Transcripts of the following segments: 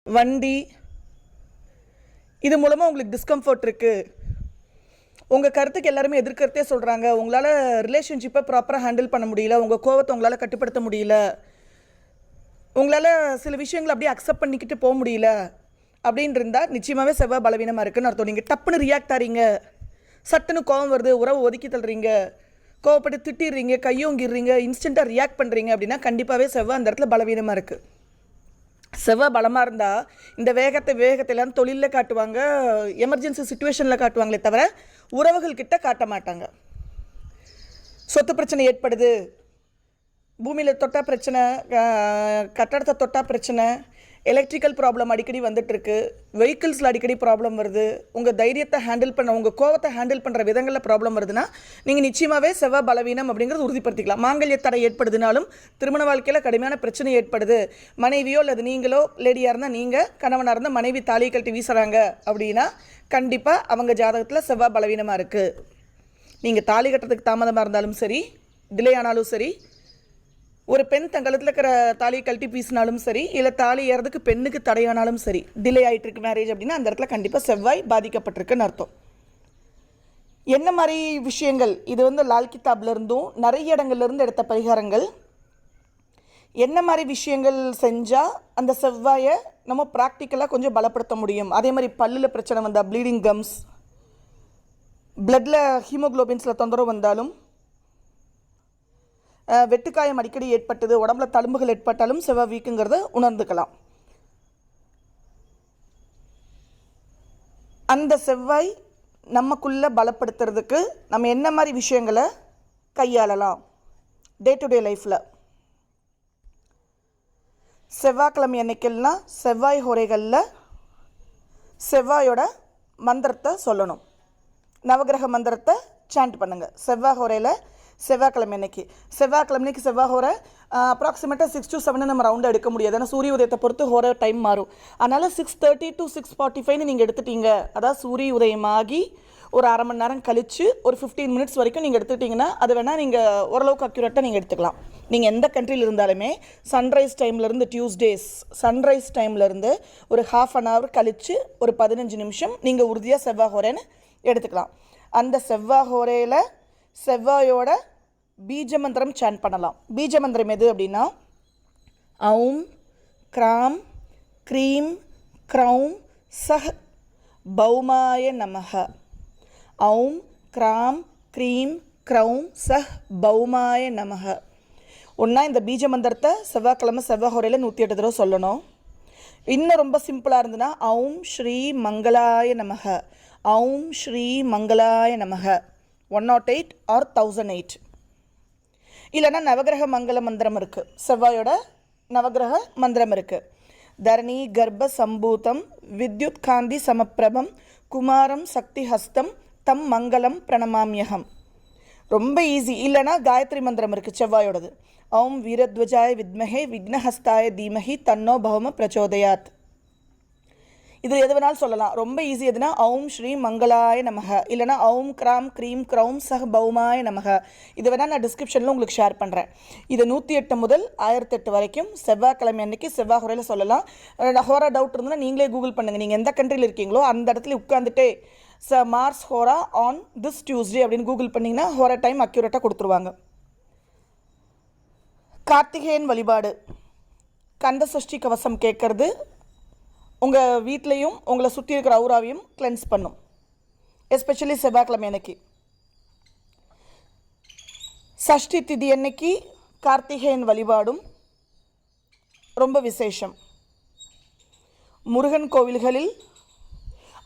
வண்டி இது மூலமாக உங்களுக்கு டிஸ்கம்ஃபர்ட் இருக்குது. உங்கள் கருத்துக்கு எல்லாருமே எதிர்கருத்தே சொல்கிறாங்க. உங்களால் ரிலேஷன்ஷிப்பை ப்ராப்பராக ஹேண்டில் பண்ண முடியல, உங்கள் கோவத்தை உங்களால் கட்டுப்படுத்த முடியல, உங்களால் சில விஷயங்களை அப்படியே அக்செப்ட் பண்ணிக்கிட்டு போக முடியல அப்படின்னு இருந்தால் நிச்சயமாகவே செவ்வாய் பலவீனமாக இருக்குதுன்னு அர்த்தம். நீங்கள் டப்புன்னு ரியாக்ட் ஆகிறீங்க, சட்டுன்னு கோவம் வருது, உறவு ஒதுக்கி தள்ளுறீங்க, கோவப்பட்டு திட்டிடுறீங்க, கையோங்கிடுறீங்க, இன்ஸ்டண்ட்டாக ரியாக்ட் பண்ணுறீங்க அப்படின்னா கண்டிப்பாகவே செவ்வாய் அந்த இடத்துல பலவீனமாக இருக்குது. செவ்வாய் பலமாக இருந்தால் இந்த வேகத்தை எல்லாம் தொழிலில் காட்டுவாங்க, எமர்ஜென்சி சுச்சுவேஷனில் காட்டுவாங்களே தவிர உறவுகள்கிட்ட காட்ட மாட்டாங்க. சொத்து பிரச்சனை ஏற்படுது, பூமியில் தொட்டால் பிரச்சனை, கட்டடத்தை தொட்டால் பிரச்சனை, எலக்ட்ரிக்கல் ப்ராப்ளம் அடிக்கடி வந்துட்டுருக்கு, வெஹிக்கிள்ஸில் அடிக்கடி ப்ராப்ளம் வருது, உங்கள் தைரியத்தை ஹேண்டில் பண்ண, உங்கள் கோவத்தை ஹேண்டில் பண்ணுற விதங்களில் ப்ராப்ளம் வருதுன்னா நீங்கள் நிச்சயமாகவே செவ்வாய் பலவீனம் அப்படிங்கிறது உறுதிப்படுத்திக்கலாம். மாங்கல்ய தடை ஏற்படுதுனாலும் திருமண வாழ்க்கையில் கடுமையான பிரச்சனை ஏற்படுது, மனைவியோ அல்லது நீங்களோ லேடியாக இருந்தால் நீங்கள், கணவனாக இருந்தால் மனைவி தாலியை கழட்டி வீசுகிறாங்க அப்படின்னா கண்டிப்பாக அவங்க ஜாதகத்தில் செவ்வாய் பலவீனமாக இருக்குது. நீங்கள் தாலி கட்டுறதுக்கு தாமதமாக இருந்தாலும் சரி, டிலே ஆனாலும் சரி, ஒரு பெண் தங்களத்தில் இருக்கிற தாலியை கழட்டி பீசினாலும் சரி, இல்லை தாலி ஏறதுக்கு பெண்ணுக்கு தடையானாலும் சரி, டிலே ஆகிட்டு இருக்கு மேரேஜ் அப்படின்னா அந்த இடத்துல கண்டிப்பாக செவ்வாய் பாதிக்கப்பட்டிருக்குன்னு அர்த்தம். என்ன மாதிரி விஷயங்கள் இது லால் கிதாப்லேருந்தும் நிறைய இடங்கள்லேருந்து எடுத்த பரிகாரங்கள். என்ன மாதிரி விஷயங்கள் செஞ்சால் அந்த செவ்வாயை நம்ம ப்ராக்டிக்கலாக கொஞ்சம் பலப்படுத்த முடியும். அதே மாதிரி பல்லில் பிரச்சனை வந்தால், ப்ளீடிங் கம்ஸ், பிளட்டில் ஹீமோக்ளோபின்ஸில் தொந்தரவு வந்தாலும், வெட்டுக்காயம் அடிக்கடி ஏற்பட்டது, உடம்புல தழும்புகள் ஏற்பட்டாலும் செவ்வாய் வீக்குங்கிறத உணர்ந்துக்கலாம். அந்த செவ்வாய் நமக்குள்ளே பலப்படுத்துறதுக்கு நம்ம என்ன மாதிரி விஷயங்களை கையாளலாம் டே டு டே லைஃப்பில். செவ்வாய்க்கிழமை அன்னைக்கெல்லாம் செவ்வாய் ஹோரைகளில் செவ்வாயோட மந்திரத்தை சொல்லணும், நவகிரக மந்திரத்தை சாண்ட் பண்ணுங்கள். செவ்வாய் ஹோரையில் செவ்வாய்க்கிழமை அன்னைக்கு, செவ்வாய்க்கிழமைக்கு செவ்வாய் ஹோரை அப்ராக்சிமேட்டாக 6 to 7 நம்ம ரவுண்டு எடுக்க முடியாது, ஏன்னா சூரிய உதயத்தை பொறுத்து ஹோரை டைம் மாறும். அதனால் 6:30 to 6:45 நீங்கள் எடுத்துட்டீங்க, அதாவது சூரிய உதயமாகி ஒரு அரை மணி நேரம் கழித்து ஒரு 15 minutes வரைக்கும் நீங்கள் எடுத்துக்கிட்டிங்கன்னா அது வேணால் நீங்கள் ஓரளவுக்கு அக்யூரேட்டாக நீங்கள் எடுத்துக்கலாம். நீங்கள் எந்த கண்ட்ரியில் இருந்தாலுமே சன்ரைஸ் டைம்லேருந்து, டியூஸ்டேஸ் சன்ரைஸ் டைம்லேருந்து ஒரு ½ an hour கழித்து ஒரு 15 நிமிஷம் நீங்கள் உறுதியாக செவ்வாய் ஹோரைன்னு எடுத்துக்கலாம். அந்த செவ்வாய் ஹோரையில் செவ்வாயோட பீஜ மந்திரம் சாண்ட் பண்ணலாம். பீஜ மந்திரம் எது அப்படின்னா, ஔம் க்ராம் க்ரீம் க்ரௌம் சஹ் பௌமாய நமஹ. ஔம் க்ராம் க்ரீம் க்ரௌம் சஹ் பௌமாய நமஹ. ஒன்றா இந்த பீஜ மந்திரத்தை செவ்வாய்க்கிழமை செவ்வாய் ஹோரையில் 108 தடவை சொல்லணும். இன்னும் ரொம்ப சிம்பிளாக இருந்ததுன்னா ஔம் ஸ்ரீ மங்களாய நமஹ, ஔம் ஸ்ரீ மங்களாய நமஹ 108 or 1008. இல்லைனா நவகிரக மங்கள மந்திரம் இருக்குது, செவ்வாயோட நவகிரக மந்திரம் இருக்குது. தரணி கர்ப்ப சம்பூதம் வித்யுத் காந்தி சமப்பிரபம் குமாரம் சக்தி ஹஸ்தம் தம் மங்களம் பிரணமாமியகம். ரொம்ப ஈஸி. இல்லைனா காயத்ரி மந்திரம் இருக்குது செவ்வாயோடது, ஔம் வீரத்வஜாய வித்மஹே விக்னஹஸ்தாய தீமஹி தன்னோ பௌம பிரச்சோதயாத். இது எது வேணாலும் சொல்லலாம். ரொம்ப ஈஸி எதுனா ஔம் ஸ்ரீ மங்களாய நமக, இல்லைனா ஔம் க்ராம் க்ரீம் க்ரௌம் சஹ் பௌமாய நமக. இது வேணால் நான் டிஸ்கிரிப்ஷனில் உங்களுக்கு ஷேர் பண்ணுறேன். இது 108 முதல் 1008 வரைக்கும் செவ்வாய்க்கிழமை அன்றைக்கி செவ்வாய் ஹோரையில் சொல்லலாம். ஹோரா டவுட் இருந்ததுன்னா நீங்களே கூகுள் பண்ணுங்கள். நீங்கள் எந்த கண்ட்ரியில் இருக்கீங்களோ அந்த இடத்துல உட்காந்துட்டே மார்ஸ் ஹோரா ஆன் திஸ் டியூஸ்டே அப்படின்னு கூகுள் பண்ணிங்கன்னா ஹோரா டைம் அக்யூரேட்டாக கொடுத்துருவாங்க. கார்த்திகேயன் வழிபாடு, கந்த சஷ்டி கவசம் கேட்கறது உங்கள் வீட்லேயும் உங்களை சுற்றி இருக்கிற அவுராவையும் கிளென்ஸ் பண்ணும். எஸ்பெஷலி செவ்வாய்க்கிழமை அன்னைக்கு. சஷ்டி திதி அன்னைக்கு கார்த்திகேயன் வழிபாடும் ரொம்ப விசேஷம். முருகன் கோவில்களில்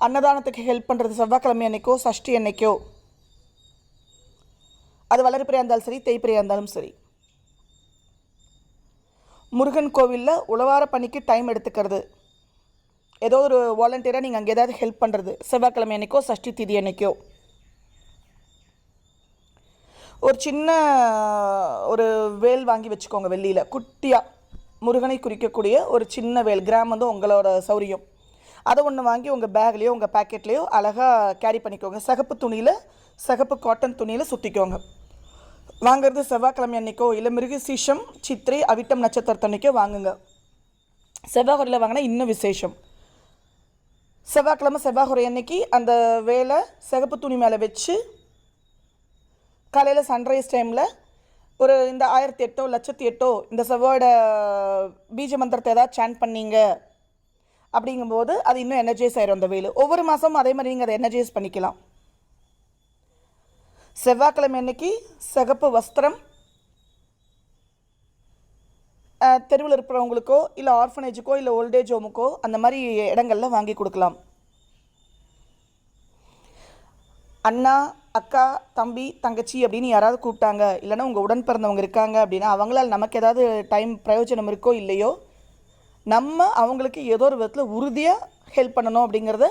அன்னதானத்துக்கு ஹெல்ப் பண்ணுறது செவ்வாய்க்கிழமை அன்னைக்கோ சஷ்டி அன்னைக்கோ, அது வளர்பிறையாக இருந்தாலும் சரி தேய்பிறையாக இருந்தாலும் சரி, முருகன் கோவிலில் உழவார பணிக்கு டைம் எடுத்துக்கிறது, ஏதோ ஒரு வாலண்டியராக நீங்கள் அங்கே ஏதாவது ஹெல்ப் பண்ணுறது செவ்வாய்க்கிழமை அன்னைக்கோ சஷ்டி திதி அன்னைக்கோ. ஒரு சின்ன ஒரு வேல் வாங்கி வச்சுக்கோங்க, வெள்ளியில் குட்டியாக முருகனை குறிக்கக்கூடிய ஒரு சின்ன வேல். கிராம் உங்களோட சௌரியம். அதை ஒன்று வாங்கி உங்கள் பேக்லேயோ உங்கள் பேக்கெட்லேயோ அழகாக கேரி பண்ணிக்கோங்க. சிகப்பு துணியில், சிகப்பு காட்டன் துணியில் சுற்றிக்கோங்க. வாங்கிறது செவ்வாய்க்கிழமை அன்னைக்கோ இல்லை மிருகசீஷம் சித்திரை அவிட்டம் நட்சத்திரத்தன்னைக்கோ வாங்குங்க. செவ்வாய்குறையில் வாங்கினா இன்னும் விசேஷம். செவ்வாய்க்கிழமை செவ்வாய்குறை அன்னைக்கு அந்த வேலை சிகப்பு துணி மேலே வச்சு காலையில் சன்ரைஸ் டைமில் ஒரு இந்த 1008 1,08 இந்த செவ்வாயோட பீஜ மந்திரத்தை ஏதாவது சாண்ட் பண்ணீங்க அப்படிங்கும்போது அது இன்னும் எனர்ஜைஸ் ஆயிரும். அந்த வேலை ஒவ்வொரு மாதமும் அதே மாதிரி நீங்கள் அதை எனர்ஜைஸ் பண்ணிக்கலாம். செவ்வாய்க்கிழமை அன்னைக்கு சிகப்பு வஸ்திரம் தெருவில் இருக்கிறவங்களுக்கோ இல்லை ஆர்ஃபனேஜுக்கோ இல்லை ஓல்டேஜ் ஹோமுக்கோ அந்த மாதிரி இடங்களில் வாங்கி கொடுக்கலாம். அண்ணா அக்கா தம்பி தங்கச்சி அப்படின்னு யாராவது கூப்பிட்டாங்க, இல்லைன்னா உங்கள் உடன் பிறந்தவங்க இருக்காங்க அப்படின்னா அவங்களால் நமக்கு ஏதாவது டைம் பிரயோஜனம் இருக்கோ இல்லையோ நம்ம அவங்களுக்கு ஏதோ ஒரு விதத்தில் உறுதியாக ஹெல்ப் பண்ணணும் அப்படிங்கிறத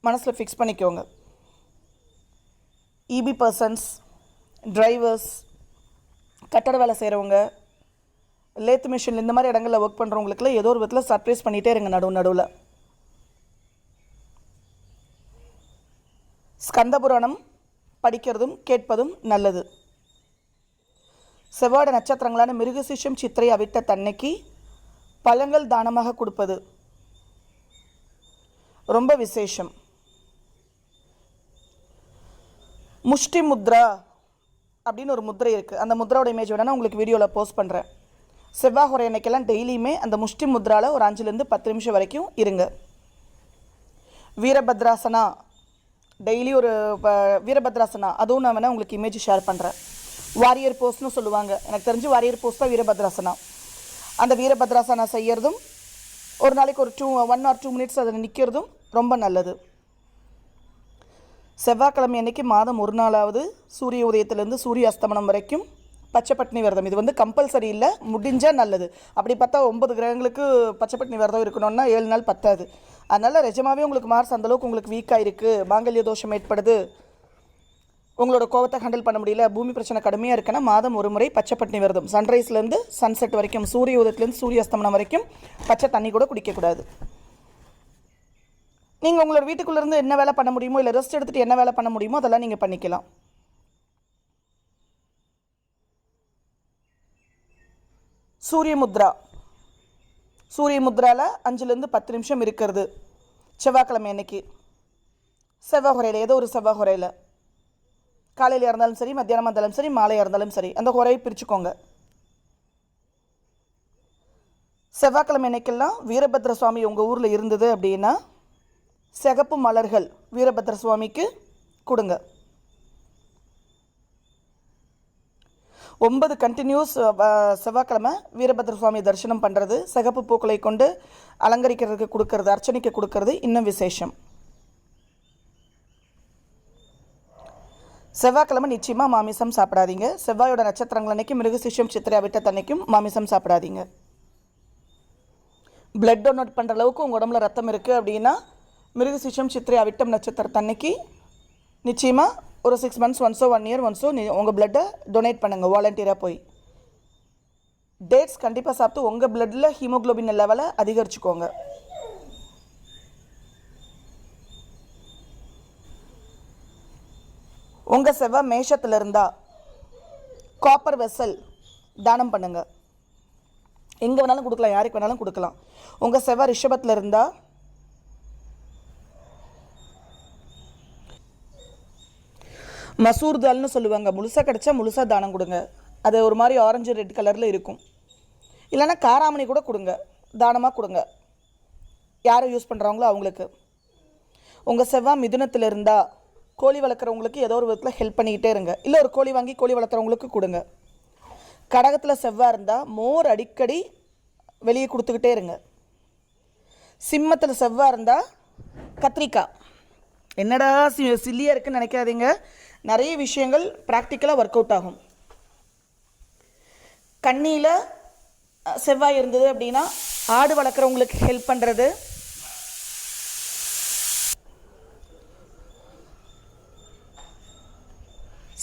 மனசில் ஃபிக்ஸ் பண்ணிக்கோங்க. இபி பர்சன்ஸ், டிரைவர்ஸ், கட்டட வேலை செய்கிறவங்க, லேத் மிஷின் இந்த மாதிரி இடங்களில் ஒர்க் பண்ணுறவங்களுக்குலாம் ஏதோ ஒரு விதத்தில் சர்ப்ரைஸ் பண்ணிகிட்டே இருங்க நடுவில். ஸ்கந்த புராணம் படிக்கிறதும் கேட்பதும் நல்லது. செவ்வாட நட்சத்திரங்களான மிருகசீஷம் சித்திரை அவிட்ட தன்னைக்கு பழங்கள் தானமாக கொடுப்பது ரொம்ப விசேஷம். முஷ்டி முத்ரா அப்படின்னு ஒரு முத்திரை இருக்குது. அந்த முத்ராவோட இமேஜ் வேணா உங்களுக்கு வீடியோவில் போஸ்ட் பண்ணுறேன். செவ்வாய் அன்னைக்கெல்லாம் டெய்லியுமே அந்த முஷ்டி முத்ராவில் ஒரு 5லேருந்து 10 நிமிஷம் வரைக்கும் இருங்க. வீரபத்ராசனா டெய்லி ஒரு வீரபத்ராசனா அதுவும் நான் வேணால் உங்களுக்கு இமேஜ் ஷேர் பண்ணுறேன். வாரியர் போஸ்ட்னு சொல்லுவாங்க, எனக்கு தெரிஞ்சு வாரியர் போஸ்ட் தான் வீரபத்ராசனா. அந்த வீரபத்ராசனா செய்யறதும் ஒரு நாளைக்கு ஒரு 1 or 2 minutes அதில் நிற்கிறதும் ரொம்ப நல்லது. செவ்வாய்க்கிழமை அன்னைக்கு மாதம் ஒரு நாளாவது சூரிய உதயத்திலேருந்து சூரிய அஸ்தமனம் வரைக்கும் பச்சைப்பட்டினி விரதம். இது வந்து கம்பல்சரி இல்லை, முடிஞ்சால் நல்லது. அப்படி பார்த்தா 9 கிரகங்களுக்கு பச்சைப்பட்டினி விரதம் இருக்கணும்னா 7 நாள் பத்தாது. அதனால் நிஜமாகவே உங்களுக்கு மார்ஸ் அந்தளவுக்கு உங்களுக்கு வீக்காக இருக்குது, மாங்கல்ய தோஷம் ஏற்படுது, உங்களோட கோவத்தை ஹேண்டில் பண்ண முடியல, பூமி பிரச்சனை கடுமையாக இருக்குன்னா மாதம் ஒரு முறை பச்சைப்பட்டினி விரதம். சன்ரைஸ்லேருந்து சன்செட் வரைக்கும், சூரிய உதயத்துலேருந்து சூரிய அஸ்தமனம் வரைக்கும் பச்சை தண்ணி கூட குடிக்கக்கூடாது. நீங்கள் உங்களோட வீட்டுக்குள்ளேருந்து என்ன வேலை பண்ண முடியுமோ இல்லை ரெஸ்ட் எடுத்துகிட்டு என்ன வேலை பண்ண முடியுமோ அதெல்லாம் நீங்கள் பண்ணிக்கலாம். சூரிய முத்ரா, சூரிய முத்ராவில் 5லேருந்து 10 நிமிஷம் இருக்கிறது செவ்வாய்க்கிழமை அன்னைக்கு. செவ்வாய் ஏதோ ஒரு செவ்வாய் காலையில் இருந்தாலும் சரி, மத்தியானமாக இருந்தாலும் சரி, மாலையாக இருந்தாலும் சரி, அந்த ஹொரையை பிரிச்சுக்கோங்க. செவ்வாய்க்கிழமை அன்னைக்கெல்லாம் வீரபத்ர சுவாமி உங்கள் ஊரில் இருந்தது அப்படின்னா சிகப்பு மலர்கள் வீரபத்ர சுவாமிக்கு கொடுங்க. 9 கண்டினியூஸ் செவ்வாய்க்கிழமை வீரபத்ர சுவாமி தரிசனம் பண்ணுறது, சிகப்பு பூக்களை கொண்டு அலங்கரிக்கிறதுக்கு கொடுக்கறது, அர்ச்சனைக்கு கொடுக்கறது இன்னும் விசேஷம். செவ்வாய்க்கிழமை நிச்சயமாக மாமிசம் சாப்பிடாதீங்க. செவ்வாயோட நட்சத்திரங்கள் அன்னைக்கு மிருகசீஷம் சித்திரை விட்ட தன்னைக்கும் மாமிசம் சாப்பிடாதீங்க. பிளட் டொனேட் பண்ணுற அளவுக்கு உங்கள் உடம்புல ரத்தம் இருக்குது அப்படின்னா மிருகசீஷம் சித்திரை அவிட்டம் நட்சத்திரத்தன்னைக்கு நிச்சயமாக ஒரு 6 months ஒன்ஸோ 1 year ஒன்ஸோ உங்கள் பிளட்டை டொனேட் பண்ணுங்கள் வாலண்டியராக போய். டேட்ஸ் கண்டிப்பாக சாப்பிட்டு உங்கள் பிளட்டில் ஹீமோக்ளோபின் லெவலை அதிகரிச்சுக்கோங்க. உங்கள் செவ்வாய் மேஷத்தில் இருந்தால் காப்பர் வெசல் தானம் பண்ணுங்கள். எங்கே வேணாலும் கொடுக்கலாம், யாருக்கு வேணாலும் கொடுக்கலாம். உங்கள் செவ்வாய் ரிஷபத்தில் இருந்தால் மசூர் தால்னு சொல்லுவாங்க, முழுசாக கிடச்சா முழுசாக தானம் கொடுங்க. அது ஒரு மாதிரி ஆரஞ்சு ரெட் கலரில் இருக்கும். இல்லைன்னா காராமணி கூட கொடுங்க, தானமாக கொடுங்க, யாரை யூஸ் பண்ணுறாங்களோ அவங்களுக்கு. உங்கள் செவ்வாய் மிதுனத்தில் இருந்தால் கோழி வளர்க்குறவங்களுக்கு ஏதோ ஒரு விதத்தில் ஹெல்ப் பண்ணிக்கிட்டே இருங்க. இல்லை ஒரு கோழி வாங்கி கோழி வளர்க்குறவங்களுக்கு கொடுங்க. கடகத்தில் செவ்வாய் இருந்தால் மோர் அடிக்கடி வெளியே கொடுத்துக்கிட்டே இருங்க. சிம்மத்தில் செவ்வாய் இருந்தால் கத்திரிக்காய். என்னடா சில்லியாக இருக்குன்னு நினைக்காதீங்க, நிறைய விஷயங்கள் ப்ராக்டிக்கலாக ஒர்க் அவுட் ஆகும். கண்ணியில் செவ்வாய் இருந்தது அப்படின்னா ஆடு வளர்க்குறவங்களுக்கு ஹெல்ப் பண்ணுறது,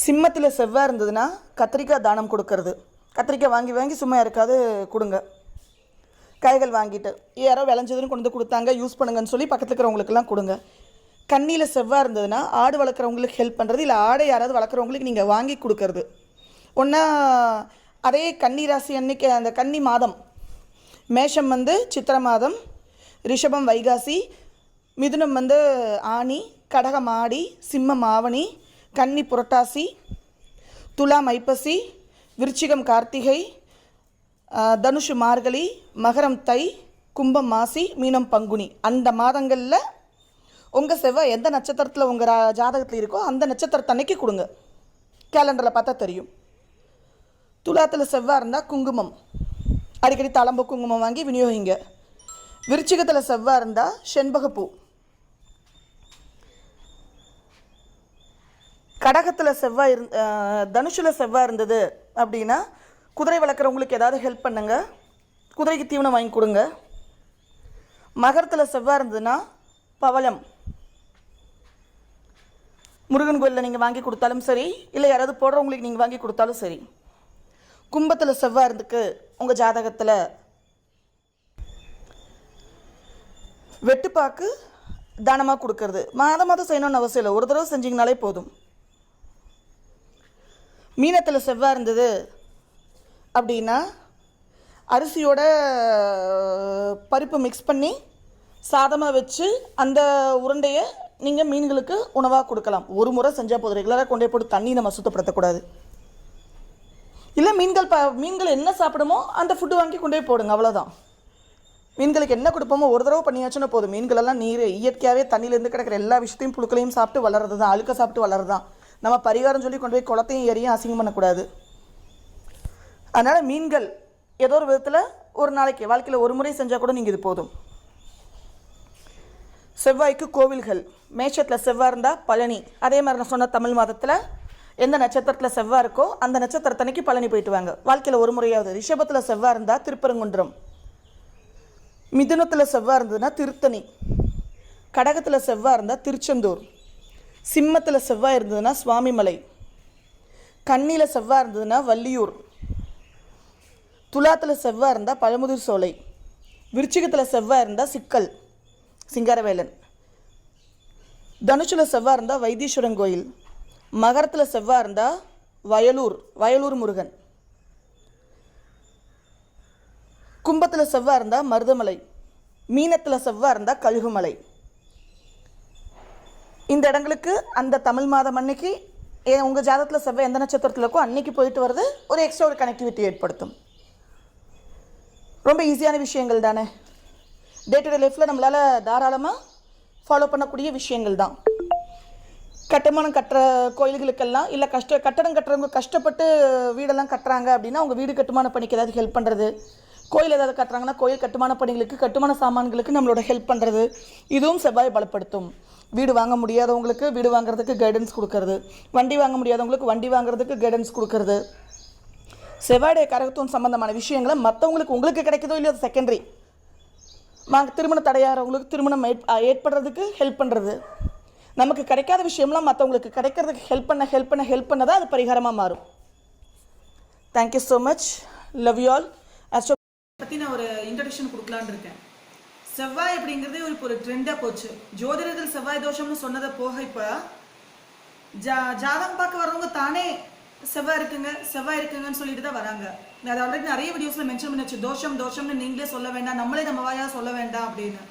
சிம்மத்தில் செவ்வாய் இருந்ததுன்னா கத்திரிக்காய் தானம் கொடுக்கறது. கத்திரிக்காய் வாங்கி வாங்கி சும்மா இருக்காது கொடுங்க. காய்கள் வாங்கிட்டு யாரோ விளைஞ்சதுன்னு கொண்டு வந்து கொடுத்தாங்க யூஸ் பண்ணுங்கன்னு சொல்லி பக்கத்தில் இருக்கிறவங்களுக்கெல்லாம் கொடுங்க. கண்ணியில் செவ்வாய் இருந்ததுன்னா ஆடு வளர்க்குறவங்களுக்கு ஹெல்ப் பண்ணுறது, இல்லை ஆடை யாராவது வளர்க்குறவங்களுக்கு நீங்கள் வாங்கி கொடுக்கறது. ஒன்றா அதே கன்னி ராசி அன்னைக்கு அந்த கன்னி மாதம் மேஷம் வந்து சித்திரை மாதம், ரிஷபம் வைகாசி, மிதுனம் வந்து ஆனி, கடகம் ஆடி, சிம்மம் ஆவணி, கன்னி புரட்டாசி, துலாம் ஐப்பசி, விருச்சிகம் கார்த்திகை, தனுஷு மார்கழி, மகரம் தை, கும்பம் மாசி, மீனம் பங்குனி. அந்த மாதங்களில் உங்கள் செவ்வாய் எந்த நட்சத்திரத்தில் உங்கள் ஜாதகத்தில் இருக்கோ அந்த நட்சத்திரத்தன்னைக்கு கொடுங்க. கேலண்டரில் பார்த்தா தெரியும். துலாத்தில் செவ்வாய் இருந்தால் குங்குமம், அடிக்கடி தளம்பு குங்குமம் வாங்கி விநியோகிங்க. விருச்சிகத்தில் செவ்வாய் இருந்தால் செண்பகப்பூ. கடகத்தில் செவ்வாய் தனுஷில் செவ்வாய் இருந்தது அப்படின்னா குதிரை வளர்க்குறவங்களுக்கு ஏதாவது ஹெல்ப் பண்ணுங்க, குதிரைக்கு தீவனம் வாங்கி கொடுங்க. மகரத்தில் செவ்வாய் இருந்ததுன்னா பவளம் முருகன் கோயிலில் நீங்கள் வாங்கி கொடுத்தாலும் சரி, இல்லை யாராவது போடுறவங்களுக்கு நீங்கள் வாங்கி கொடுத்தாலும் சரி. கும்பத்தில் செவ்வாய் இருந்துக்கு உங்கள் ஜாதகத்தில் வெட்டுப்பாக்கு தானமாக கொடுக்கறது மாதம் மாதம் செய்யணும்னு அவசியம் இல்லை, ஒரு தடவை செஞ்சிங்கனாலே போதும். மீனத்தில் செவ்வாய் இருந்தது அப்படின்னா அரிசியோட பருப்பு மிக்ஸ் பண்ணி சாதமாக வச்சு அந்த உருண்டையை நீங்கள் மீன்களுக்கு உணவாக கொடுக்கலாம். ஒரு முறை செஞ்சால் போதும், ரெகுலராக கொண்டே போட்டு தண்ணி நம்ம சுத்தப்படுத்தக்கூடாது. இல்லை மீன்கள் என்ன சாப்பிடுமோ அந்த ஃபுட்டு வாங்கி கொண்டே போடுங்க, அவ்வளோதான். மீன்களுக்கு என்ன கொடுப்போமோ ஒரு தடவை பண்ணியாச்சுன்னா போதும். மீன்களெல்லாம் நீர் இயற்கையாகவே தண்ணியிலேருந்து கிடக்கிற எல்லா விஷயத்தையும் புழுக்களையும் சாப்பிட்டு வளர்றது தான், அழுக்க சாப்பிட்டு வளர்றது தான். நம்ம பரிகாரம் சொல்லி கொண்டு போய் குளத்தையும் ஏரியும் அசிங்கம் பண்ணக்கூடாது. அதனால் மீன்கள் ஏதோ ஒரு விதத்தில் ஒரு நாளைக்கு வாழ்க்கையில் ஒரு முறை செஞ்சால் கூட நீங்கள் இது போதும். செவ்வாய்க்கு கோவில்கள். மேஷத்தில் செவ்வாய் இருந்தால் பழனி. அதே மாதிரி நான் சொன்ன தமிழ் மாதத்தில் எந்த நட்சத்திரத்தில் செவ்வாய் இருக்கோ அந்த நட்சத்திரத்தன்னைக்கு பழனி போயிட்டு வாங்க, வாழ்க்கையில் ஒரு முறையாவது. ரிஷபத்தில் செவ்வாய் இருந்தால் திருப்பரங்குன்றம். மிதுனத்தில் செவ்வாய் இருந்ததுன்னா திருத்தணி. கடகத்தில் செவ்வாய் இருந்தால் திருச்செந்தூர். சிம்மத்தில் செவ்வாய் இருந்ததுன்னா சுவாமிமலை. கன்னியில் செவ்வாய் இருந்ததுன்னா வள்ளியூர். துலாத்தில் செவ்வாய் இருந்தால் பழமுதிர் சோலை. விருச்சிகத்தில் செவ்வாய் இருந்தால் சிக்கல் சிங்காரவேலன். தனுஷில் செவ்வாய் இருந்தால் வைத்தீஸ்வரன் கோயில். மகரத்தில் செவ்வாய் இருந்தால் வயலூர் முருகன். கும்பத்தில் செவ்வாய் இருந்தால் மருதமலை. மீனத்தில் செவ்வாய் இருந்தால் கழுகுமலை. இந்த இடங்களுக்கு அந்த தமிழ் மாதம் அன்னைக்கு உங்கள் ஜாதகத்தில் செவ்வாய் எந்த நட்சத்திரத்தில் இருக்கோ அன்னைக்கு போயிட்டு வர்றது ஒரு எக்ஸ்ட்ரா ஒரு கனெக்டிவிட்டி ஏற்படுத்தும். ரொம்ப ஈஸியான விஷயங்கள் தானே, டே டு டே லைஃப்பில் நம்மளால் தாராளமாக ஃபாலோ பண்ணக்கூடிய விஷயங்கள் தான். கட்டுமானம் கட்டுற கோயில்களுக்கெல்லாம் இல்லை கட்டடம் கட்டுறவங்க கஷ்டப்பட்டு வீடெல்லாம் கட்டுறாங்க அப்படின்னா அவங்க வீடு கட்டுமான பணிக்கு ஏதாவது ஹெல்ப் பண்ணுறது, கோயில் ஏதாவது கட்டுறாங்கன்னா கோயில் கட்டுமான பணிகளுக்கு கட்டுமான சாமான்களுக்கு நம்மளோட ஹெல்ப் பண்ணுறது, இதுவும் செவ்வாய் பலப்படுத்தும். வீடு வாங்க முடியாதவங்களுக்கு வீடு வாங்குறதுக்கு கைடன்ஸ் கொடுக்கறது, வண்டி வாங்க முடியாதவங்களுக்கு வண்டி வாங்குறதுக்கு கைடன்ஸ் கொடுக்கறது. செவ்வாயுடைய கரகத்துவம் சம்பந்தமான விஷயங்களை மற்றவங்களுக்கு உங்களுக்கு கிடைக்குதோ இல்லையோ அது செகண்டரி. திருமண தடையாகிறவங்களுக்கு திருமணம் ஏற்படுறதுக்கு ஹெல்ப் பண்ணுறது. நமக்கு கிடைக்காத விஷயம்லாம் மற்றவங்களுக்கு கிடைக்கிறதுக்கு ஹெல்ப் பண்ண தான் அது பரிகாரமாக மாறும். Thank you so much, love you all. Astro பற்றி நான் ஒரு இன்ட்ரடக்ஷன் கொடுக்கலான்னு இருக்கேன். செவ்வாய் அப்படிங்கிறதே இப்போ ஒரு ட்ரெண்டாக போச்சு. ஜோதிடத்தில் செவ்வாய் தோஷம்னு சொன்னதை போக இப்போ ஜாதகம் பார்க்க வரவங்க தானே செவ்வாய் இருக்குங்கன்னு சொல்லிட்டு தான் வராங்க. அது ஆல்ரெடி நிறைய வீடியோஸில் மென்ஷன் பண்ணிச்சு, தோஷம்னு நீங்களே சொல்ல வேண்டாம், நம்மளே நம்ம வாயா சொல்ல வேண்டாம் அப்படின்னு.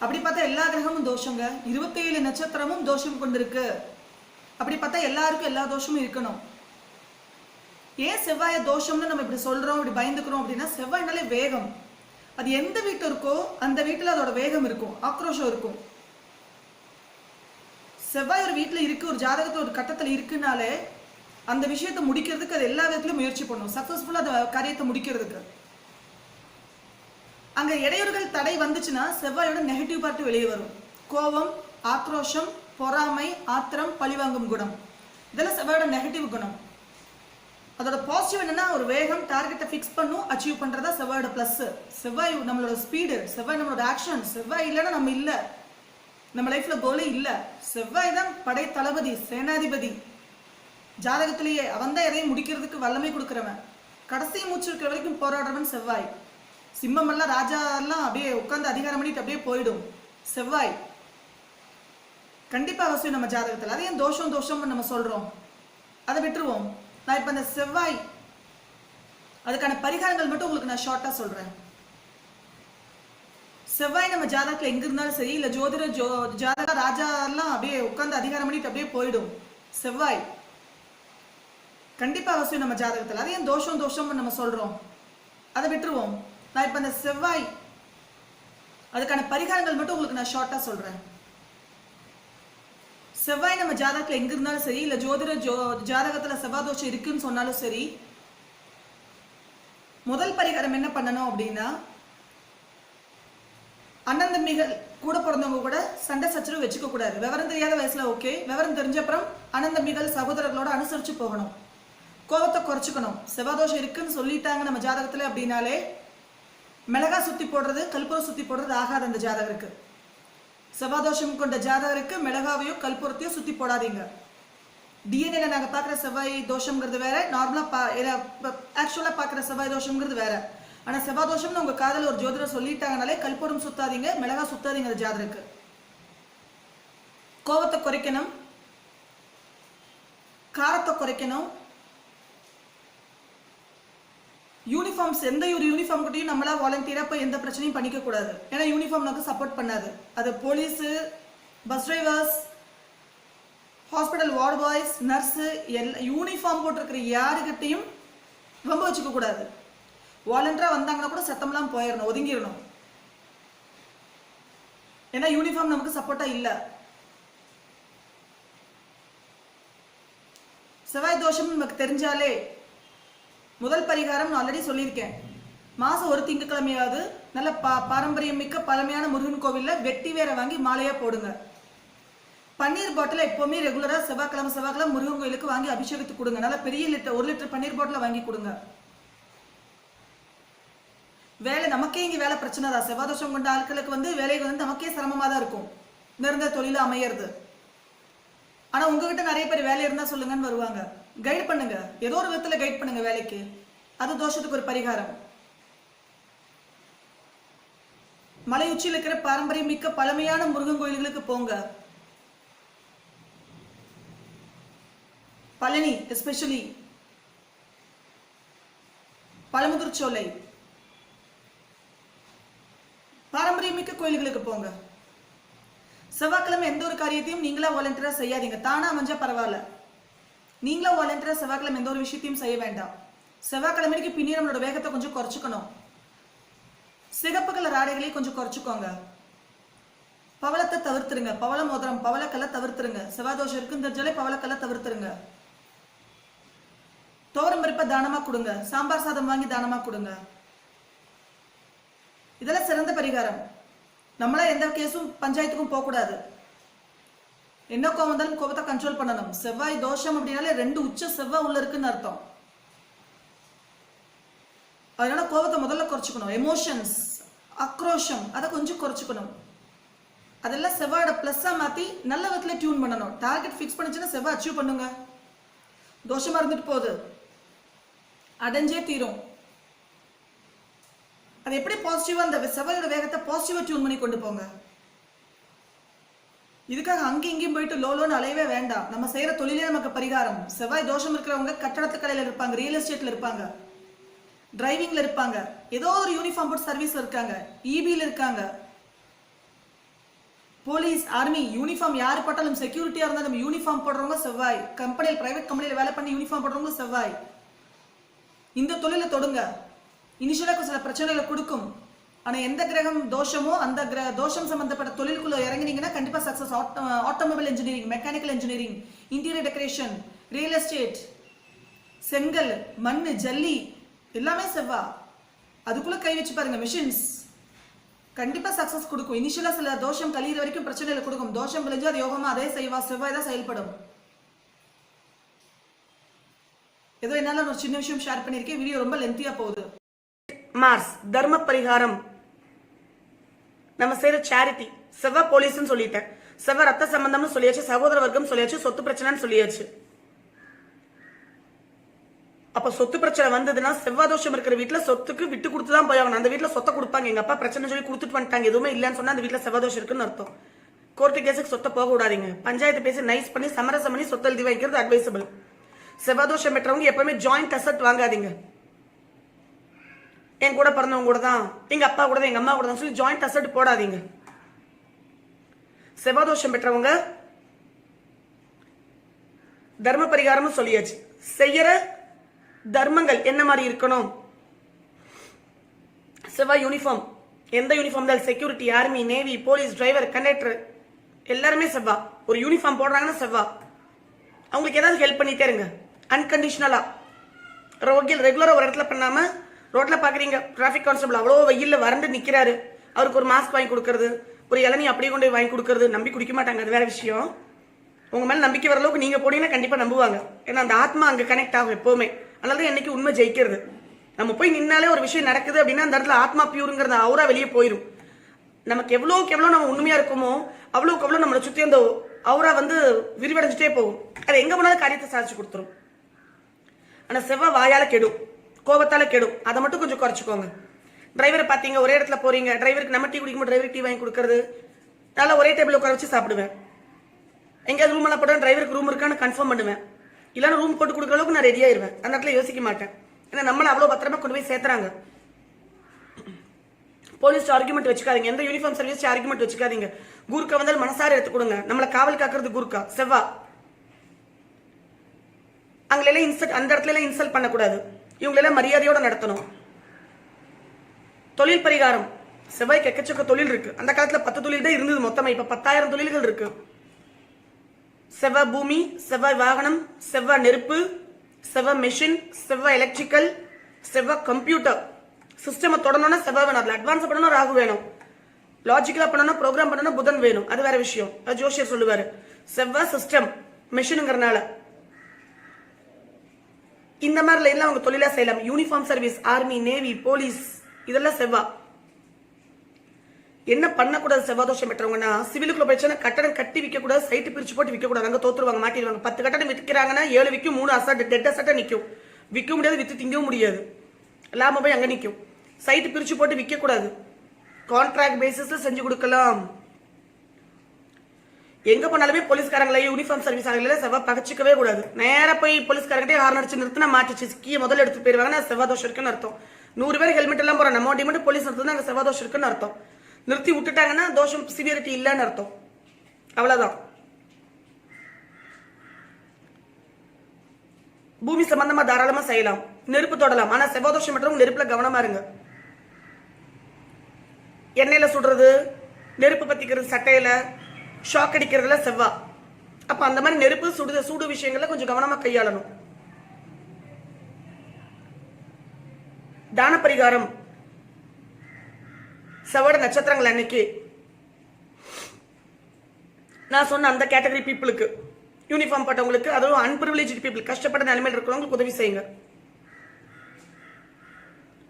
அப்படி பார்த்தா எல்லா கிரகமும் தோஷங்க, 27 நட்சத்திரமும் தோஷம் கொண்டிருக்கு. அப்படி பார்த்தா எல்லாருக்கும் எல்லா தோஷமும் இருக்கணும். ஏன் செவ்வாய தோஷம்னு நம்ம இப்படி சொல்றோம், இப்படி பயந்துக்கிறோம் அப்படின்னா, செவ்வாய்னாலே வேகம். அது எந்த வீட்டு இருக்கோ அந்த வீட்டில் அதோட வேகம் இருக்கும், ஆக்ரோஷம் இருக்கும். செவ்வாய் ஒரு வீட்டில் இருக்கு, ஒரு ஜாதகத்தில் ஒரு கட்டத்தில் இருக்குனாலே அந்த விஷயத்தை முடிக்கிறதுக்கு அது எல்லா விதத்திலும் முயற்சி பண்ணும், சக்சஸ்ஃபுல்லாக அந்த காரியத்தை முடிக்கிறதுக்கு. அங்க இடையூறுகள் தடை வந்துச்சுன்னா செவ்வாயோட நெகட்டிவ் பார்ட் வெளியே வரும். கோபம், ஆக்ரோஷம், பொறாமை, ஆத்திரம், பழிவாங்கும் குணம், இதெல்லாம் செவ்வாயோட நெகட்டிவ் குணம். அதோட பாசிட்டிவ் என்னன்னா ஒரு வேகம், டார்கெட்டை ஃபிக்ஸ் பண்ணும், அச்சீவ் பண்றதா செவ்வாயோட பிளஸ். செவ்வாய் நம்மளோட ஸ்பீடு, செவ்வாய் நம்மளோட ஆக்ஷன். செவ்வாய் இல்லைன்னா நம்ம இல்லை, நம்ம லைஃப்ல கோலே இல்லை. செவ்வாய் தான் படை தளபதி, சேனாதிபதி. ஜாதகத்திலேயே அவன் தான் எதையும் முடிக்கிறதுக்கு வல்லமை கொடுக்குறவன், கடைசி மூச்சு இருக்கிற வரைக்கும் போராடுறவன் செவ்வாய். சிம்மம் எல்லாம் ராஜா எல்லாம் அப்படியே உட்காந்து அதிகாரம் பண்ணிட்டு அப்படியே போயிடும். செவ்வாய் கண்டிப்பா அவசியம் நம்ம ஜாதகத்தில். அதையும் தோஷம்னு நம்ம சொல்றோம், அதை விட்டுருவோம். நான் இப்ப அந்த செவ்வாய் அதுக்கான பரிகாரங்கள் மட்டும் உங்களுக்கு நான் ஷார்ட்டா சொல்றேன். செவ்வாய் நம்ம ஜாதகத்துல எங்க இருந்தாலும் சரி, இல்ல ஜாதக ராஜா எல்லாம் அப்படியே உட்கார்ந்து அதிகாரம் பண்ணிட்டு அப்படியே போயிடும். செவ்வாய் கண்டிப்பா அவசியம் நம்ம ஜாதகத்துல. அது ஏன் தோஷம் தோஷம் நம்ம சொல்றோம், அதை விட்டுருவோம். நான் இப்ப அந்த செவ்வாய் அதுக்கான பரிகாரங்கள் மட்டும் உங்களுக்கு நான் ஷார்ட்டா சொல்றேன். செவ்வாய் நம்ம ஜாதகத்துல எங்க இருந்தாலும் சரி, இல்ல ஜாதகத்துல செவ்வாய் தோஷம் இருக்குன்னு சொன்னாலும் சரி, முதல் பரிகாரம் என்ன பண்ணணும் அப்படின்னா, அண்ணன் தம்பிகள் கூட பிறந்தவங்க கூட சண்டை சச்சரவு வச்சுக்க கூடாது. விவரம் தெரியாத வயசுல ஓகே, விவரம் தெரிஞ்ச அப்புறம் அண்ணன் தம்பிகள் சகோதரர்களோட அனுசரிச்சு போகணும். கோபத்தை குறைச்சிக்கணும். செவ்வாதோஷம் இருக்குன்னு சொல்லிட்டாங்க நம்ம ஜாதகத்துல அப்படின்னாலே மிளகா சுத்தி போடுறது, கல்பூரம் சுத்தி போடுறது ஆகாது அந்த ஜாதகருக்கு. செவ்வாதோஷம் கொண்ட ஜாதகருக்கு மிளகாவையோ கல்பூரத்தையோ சுத்தி போடாதீங்க. டிஎன்ஏல நாங்க பாக்குற செவ்வாய் தோஷம்ங்கிறது வேற, நார்மலா ஆக்சுவலா பாக்குற செவ்வாய் தோஷம்ங்கிறது வேற. ஆனா செவ்வாய் தோஷம்னு உங்க காதல ஒரு ஜோதிடர் சொல்லிட்டாங்கனாலே கல்பூரம் சுத்தாதீங்க, மிளகா சுத்தாதீங்க அந்த ஜாதகருக்கு. கோபத்தை குறைக்கணும், காரத்தை குறைக்கணும். யூனிஃபார்ம்ஸ் எந்த ஒரு யூனிஃபார்ம் கிட்டையும் நம்மளா வாலண்டியரா போய் எந்த பிரச்சனையும் பண்ணிக்க கூடாது. ஏன்னா யூனிஃபார்ம் நமக்கு சப்போர்ட் பண்ணாது. அது police, bus drivers, hospital ward boys, nurse, uniform போட்டிருக்கிற யாருக்கிட்டையும் ரொம்ப வச்சுக்க கூடாது. வாலண்டியரா வந்தாங்கன்னா கூட சத்தம்லாம் போயிடணும், ஒதுங்கிடணும். ஏன்னா யூனிஃபார்ம் நமக்கு சப்போர்ட்டா இல்ல. செவ்வாய் தோஷம் நமக்கு தெரிஞ்சாலே முதல் பரிகாரம் நான் ஆல்ரெடி சொல்லியிருக்கேன். மாசம் ஒரு திங்கக்கிழமையாவது நல்ல பாரம்பரியம் மிக்க பழமையான முருகன் கோவில்ல வெட்டி வேற வாங்கி மாலையா போடுங்க. பன்னீர் பாட்டில் எப்பவுமே ரெகுலரா செவ்வாய்க்கிழமை முருகன் கோயிலுக்கு வாங்கி அபிஷேகத்துக்கு கொடுங்க. நல்ல பெரிய 1 லிட்டர் பன்னீர் பாட்டில வாங்கி கொடுங்க. வேலை நமக்கே இங்க வேலை பிரச்சனை தான். செவ்வாதோஷம் கொண்ட ஆட்களுக்கு வேலை நமக்கே சிரமமா தான் இருக்கும், நிரந்தர தொழில அமையறது. ஆனா உங்ககிட்ட நிறைய பேர் வேலை இருந்தா சொல்லுங்கன்னு வருவாங்க. கைட் பண்ணுங்க, ஏதோ ஒரு விதத்துல கைட் பண்ணுங்க வேலைக்கு. அது தோஷத்துக்கு ஒரு பரிகாரம். மலை உச்சியில் இருக்கிற பாரம்பரியம் மிக்க பழமையான முருகன் கோயில்களுக்கு போங்க. பழனி, எஸ்பெஷலி பழமுதிர் சோலை, பாரம்பரியமிக்க கோயில்களுக்கு போங்க. செவ்வாய்க்கிழமை எந்த ஒரு காரியத்தையும் நீங்களா வாலண்டியரா செய்யாதீங்க. தானா அமைஞ்சா பரவாயில்ல, நீங்களா வாலண்டியரா செவ்வாய்க்கிழமை எந்த ஒரு விஷயத்தையும் செய்ய வேண்டாம். செவ்வாய்க்கிழமைக்கு பின்னி நம்மளோட வேகத்தை கொஞ்சம் குறைச்சிக்கணும். சிகப்பு கலர் ஆடைகளை கொஞ்சம் குறைச்சிக்கோங்க. பவளத்தை தவிர்த்துருங்க. பவள மோதிரம், பவளக்கல்லை தவிர்த்துருங்க. செவ்வாய் தோஷம் இருக்குன்னு தெரிஞ்சாலே பவளக்கல்லை தவிர்த்துருங்க. தோரம் பருப்பை தானமா கொடுங்க. சாம்பார் சாதம் வாங்கி தானமா கொடுங்க. இதெல்லாம் சிறந்த பரிகாரம். நம்மளா எந்த கேஸும் பஞ்சாயத்துக்கும் போக கூடாது. என்ன கோவம் வந்தாலும் கோபத்தை கண்ட்ரோல் பண்ணணும். செவ்வாய் தோஷம் அப்படின்னாலே 2 உச்ச செவ்வாய் உள்ள இருக்குன்னு அர்த்தம். அதனால கோபத்தை முதல்ல குறைச்சிக்கணும். எமோஷன்ஸ், ஆக்ரோஷம், அதை கொஞ்சம் குறைச்சிக்கணும். அதெல்லாம் செவ்வாயோட பிளஸ்ஸா மாத்தி நல்ல விதத்துல டியூன் பண்ணணும். டார்கெட் ஃபிக்ஸ் பண்ணிச்சுன்னா செவ்வாய் அச்சீவ் பண்ணுங்க. தோஷமா இருந்துட்டு போகுது, அடைஞ்சே தீரும். அது எப்படி பாசிட்டிவா அந்த செவ்வாயோட வேகத்தை பாசிட்டிவா டியூன் பண்ணி கொண்டு போங்க. இதுக்காக அங்கேயும் இங்கேயும் போயிட்டு லோன்னு அலையவே வேண்டாம். நம்ம செய்யற தொழிலே நமக்கு பரிகாரம். செவ்வாய் தோஷம் இருக்கிறவங்க கட்டடத்து கடையில இருப்பாங்க, ரியல் எஸ்டேட்ல இருப்பாங்க, டிரைவிங்ல இருப்பாங்க, ஏதோ ஒரு யூனிஃபார்ம் போட்டு சர்வீஸ்ல இருக்காங்க, இபில இருக்காங்க, போலீஸ், ஆர்மி யூனிஃபார்ம் யாரு போட்டாலும் செக்யூரிட்டியா இருந்தா நம்ம யூனிஃபார்ம் போடுறவங்க செவ்வாய். கம்பெனியில் பிரைவேட் கம்பெனியில் வேலை பண்ணி யூனிஃபார்ம் போடுறவங்க செவ்வாய். இந்த தொழிலை தொடுங்க. இனிஷியலாக சில பிரச்சனைகளை கொடுக்கும். ஆனா எந்த கிரகம் தோஷமோ அந்த தோஷம் சம்பந்தப்பட்ட தொழிலுக்குள்ள இறங்கினீங்கன்னா கண்டிப்பா success. Automobile engineering, mechanical engineering, interior decoration, real estate, செங்கல், மண்ணு, ஜல்லி எல்லாமே செவ்வாய். அதுக்குள்ள கை வச்சு பாருங்க. மிஷின்ஸ் கண்டிப்பா சக்சஸ் கொடுக்கும். இனிஷியலா சில தோஷம் கழியிற வரைக்கும் பிரச்சனைகளை கொடுக்கும். தோஷம் விளைஞ்சு அது யோகமா அதே செய்வா. செவ்வாய் தான் செயல்படும். ஏதோ என்னால ஒரு சின்ன விஷயம் ஷேர் பண்ணிருக்கேன். வீடியோ ரொம்ப லென்த்தியா போகுது. மார்ஸ் தர்ம பரிகாரம், நம்ம செய்யற சேரிட்டி. செவ்வாய் போலீஸ்னு சொல்லிட்டேன், செவ்வாய் ரத்த சம்பந்தம்னு சொல்லியாச்சு, சகோதர வர்க்கம் சொல்லியாச்சு, சொத்து பிரச்சனைன்னு சொல்லியாச்சு. அப்ப சொத்து பிரச்சனை வந்ததுன்னா செவ்வாய் தோஷம் இருக்கிற வீட்டுல சொத்துக்கு விட்டு கொடுத்துதான் போயாகணும். அந்த வீட்டுல சொத்தை கொடுப்பாங்க. எங்க அப்பா பிரச்சனை சொல்லி கொடுத்துட்டு வந்துட்டாங்க, எதுவுமே இல்லைன்னு சொன்னா அந்த வீட்டுல செவ்வாய் தோஷம் இருக்குன்னு அர்த்தம். கோர்ட்டு கேஸுக்கு சொத்தை போக கூடாதீங்க. பஞ்சாயத்து பேசி நைஸ் பண்ணி சமரசம் பண்ணி சொத்தை எழுதி வைக்கிறது அட்வைசபிள். செவ்வாய் தோஷம் பெற்றவங்க எப்பவுமே ஜாயிண்ட் அசட் வாங்காதீங்க. என் கூட பிறந்தவங்க கூட தான், எங்க அப்பா கூட தான், எங்க அம்மா கூட தான் சொல்லி ஜாயிண்ட் அசட் போடாதீங்க. செவ்வாதோஷம் பெற்றவங்க தர்ம பரிகாரமும் சொல்லியாச்சு. செய்யற தர்மங்கள் என்ன மாதிரி இருக்கணும்? செவ்வாய் யூனிஃபார்ம், எந்த யூனிஃபார்ம் தான், security, army, navy, police, driver, conductor எல்லாருமே செவ்வா. ஒரு யூனிஃபார்ம் போடுறாங்கன்னா செவ்வா. அவங்களுக்கு ஏதாவது ஹெல்ப் பண்ணிட்டே இருங்க அன்கண்டிஷனலா. ரெகுலரா ஒரு இடத்துல பண்ணாம ரோட்ல பாக்குறீங்க டிராபிக் கான்ஸ்டபிள் அவ்வளோ வெயில்ல வறண்டு நிக்கிறாரு, அவருக்கு ஒரு மாஸ்க் வாங்கி கொடுக்கறது, ஒரு இளநீ அப்படியே கொண்டு வாங்கி கொடுக்கறது. நம்பி குடிக்க மாட்டாங்க, அது வேற விஷயம். உங்க மேல நம்பிக்கை வர அளவுக்கு நீங்க போனீங்கன்னா கண்டிப்பா நம்புவாங்க. ஏன்னா அந்த ஆத்மா அங்க கனெக்ட் ஆகும் எப்பவுமே. அதனாலதான் என்னைக்கு உண்மை ஜெயிக்கிறது. நம்ம போய் நின்னாலே ஒரு விஷயம் நடக்குது அப்படின்னா அந்த இடத்துல ஆத்மா பியூருங்கிறத அவுரா வெளியே போயிடும். நமக்கு எவ்வளவுக்கு எவ்வளவு நம்ம உண்மையா இருக்குமோ அவ்வளவுக்கு எவ்வளவு நம்மளை சுத்தி அந்த அவுரா வந்து விரிவடைஞ்சிட்டே போகும். அது எங்க போனாலும் காரியத்தை சாதிச்சு கொடுத்துரும். ஆனா செவ்வாய் வாயால கெடும், கோபத்தால கெடும். அதை மட்டும் கொஞ்சம் குறைச்சிக்கோங்க. டிரைவரை பாத்தீங்க, ஒரே இடத்துல போறீங்க, டிரைவருக்கு நம்ம டீ குடிக்கும்போது டிரைவருக்கு டீ வாங்கி கொடுக்கறது, நல்லா ஒரே டேபிள் உட்கார வச்சு சாப்பிடுவேன். எங்கேயாவது ரூம் எல்லாம் போட்டா டிரைவருக்கு ரூம் இருக்கான்னு கன்ஃபார்ம் பண்ணுவேன். இல்லைன்னா ரூம் போட்டு கொடுக்குற அளவுக்கு நான் ரெடியாயிருவேன். அந்த இடத்துல யோசிக்க மாட்டேன். ஏன்னா நம்மள அவ்வளவு பத்திரமா கொண்டு போய் சேர்த்துறாங்க. போலீஸ் ஆர்குமெண்ட் வச்சுக்காதீங்க, எந்த யூனிஃபார்ம் சர்வீஸ் ஆர்குமெண்ட் வச்சுக்காதீங்க. கூர்க்கா வந்தால் மனசார எடுத்து கொடுங்க. நம்மளை காவல் காக்குறது கூர்க்கா செவ்வா. அங்கெல்லாம் இன்சல்ட், அந்த இடத்துல எல்லாம் இன்சல்ட் பண்ணக்கூடாது. இவங்களெல்லாம் மரியாதையோட நடத்தணும். தொழில் பரிகாரம், செவ்வாய்க்கு எக்கச்சக்க தொழில் இருக்கு. அந்த காலத்துல 10 தொழில் தான் இருந்தது மொத்தமா, இப்ப 10,000 தொழில்கள் இருக்கு. செவ்வாய் பூமி, செவ்வாய் வாகனம், செவ்வாய் நெருப்பு, செவ்வாய் மெஷின், செவ்வாய் எலக்ட்ரிக்கல், செவ்வாய் கம்ப்யூட்டர். சிஸ்டம் தொடரணும்னா செவ்வாய் வேணும். அதுல அட்வான்ஸ் பண்ணணும் ராகு வேணும். லாஜிக்கலா பண்ணணும், ப்ரோக்ராம் பண்ணணும் புதன் வேணும். அது வேற விஷயம், அது ஜோஷியர் சொல்லுவாரு. செவ்வாய் சிஸ்டம் மெஷினுங்கிறனால இந்த மாதிரி லைன்ல அவங்க தொழிலா செய்யலாம். Uniform service, army, navy, police, இதெல்லாம் செவ்வாய். என்ன பண்ணக்கூடாது செவ்வாதோஷம் பெற்றவங்கன்னா, சிவிலுக்குள்ள போயிடுச்சுன்னா கட்டடம் கட்டி விற்க கூடாது, சைட்டு பிரிச்சு போட்டு விற்க கூடாது. அங்க தோத்துருவாங்க, மாட்டிடுவாங்க. 10 கட்டடம் விற்கிறாங்கன்னா 7 விற்கும், 3 அசட் டெட் அசட்டா நிற்கும். விற்க முடியாது, வித்து திங்கவும் முடியாது. லாபம் போய் அங்க நிற்கும். சைட்டு பிரிச்சு போட்டு விற்க கூடாது. கான்ட்ராக்ட் பேசிஸ்ல செஞ்சு கொடுக்கலாம். எங்க போனாலுமே போலீஸ்காரங்களே யூனிஃபார்ம் சர்வீஸ் ஆகல செவ்வாய் பகச்சிக்கவே கூடாது. நேர போய் போலீஸ்காரங்கிட்டே ஹார்ன் அடிச்சு நிறுத்தினா மாட்டிச்சு கீழே முதல்ல எடுத்து போயிருவாங்கன்னா செவ்வாதோஷம் இருக்குன்னு அர்த்தம். 100 பேர் ஹெல்மெட் எல்லாம் போறோம், நம்ம வண்டி மட்டும் போலீஸ் நிறுத்தினா அங்க செவ்வாதோஷம் இருக்குன்னு அர்த்தம். நிறுத்தி விட்டுட்டாங்கன்னா தோஷம் சிவியரிட்டி இல்லைன்னு அர்த்தம். அவ்வளவுதான். பூமி சம்பந்தமா தாராளமா செய்யலாம், நெருப்பு தொடலாம். ஆனா செவ்வாதோஷம் மட்டும் நெருப்புல கவனமா இருங்க. எண்ணெயில சுடுறது, நெருப்பு பத்திக்கிறது, சட்டையில ஷாக் அடிக்கிறதுல செவ்வா. அப்ப அந்த மாதிரி நெருப்பு சூடு விஷயங்கள்ல கொஞ்சம் கவனமா கையாளணும். தான பரிகாரம், செவ்வாய் நட்சத்திரங்கள் அன்னைக்கு நான் சொன்ன அந்த கேட்டகரி பீப்புளுக்கு, யூனிஃபார்ம் போட்டவங்களுக்கு, அதுவும் அன்பிரிவிலேஜ் பீப்புள், கஷ்டப்பட்ட நிலைமையில் இருக்கிறவங்களுக்கு உதவி செய்யுங்க.